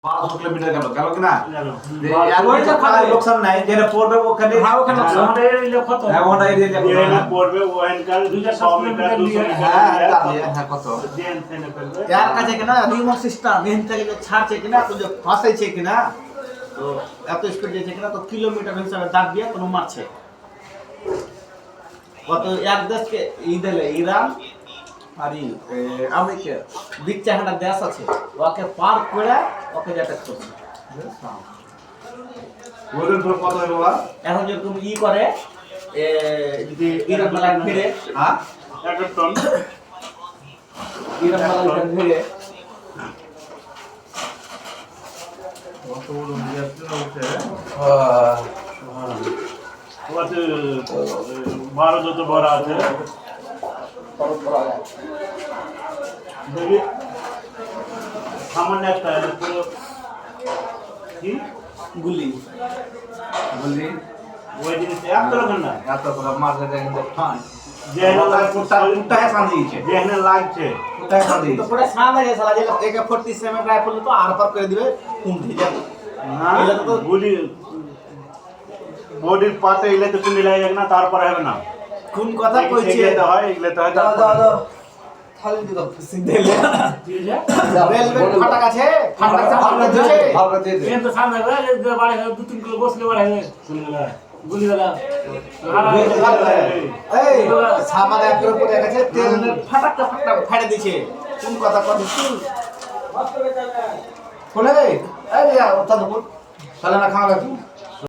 1200 kilometre গেল গেল কিনা লোকসান নাই যেটা পড়বে ওখানে ওখানে কত ওখানে এরিয়া পড়বে ওখানকার 200 মিটার 200 হ্যাঁ কত यार কাছে কিনা রিমোট সিস্টেম এখান থেকে যে ছাড়ছে কিনা তো যে ফাঁসাইছে কিনা তো এত স্পিড দিয়েছে কিনা তো কিলোমিটার হিসাবে দাগ দিয়ে কোনো মারছে কত এক দেশকে ইদেলে ইরান আর আমেরিকা বিচ্চা একটা দেশ আছে ওকে পার করে ওকে অ্যাটাক করছে ওদের পুরো কত হবে বাবা এখন যেরকম করে যদি ইরান মালাক ফিরে হ্যাঁ 1 টন ইরান মালাক ফিরে কত বড় নিয়ে আসছে what 12 যত বড় আছে দেখি সামান্য একটা পুরো কি গুলি বলি ওই জিনিস এত রকম না এত বড় মারতে দেখেন তো হ্যাঁ যে কুত্তা है सांझीছে যেখানে লাগছে কুত্তা है सांझी তো পুরো সাদা গেছে সালা যে AK-47 রাইফেল তো আর পার করে দিবে কোন দিকে না গুলি বডির পাতে ইলে তো কুন্ডি লাগে না তারপর হবে না কোন কথা কইছে এগুলো হয় দাও খালি দিও সিধে লে রেলওয়ে ফাটাক আছে ফাটাক আছে ভালো দিয়ে দে তো সামনে গেলে বাড়ি 2-3 কিলো বসলে বাড়ি গুলি দাদা এই সামানে একর উপরে গেছে তেল ফাটাকটা ফাড়ে দিছে কোন কথা কত শুন কোনে এই ওটা তো সালা না খাওয়া লাগবে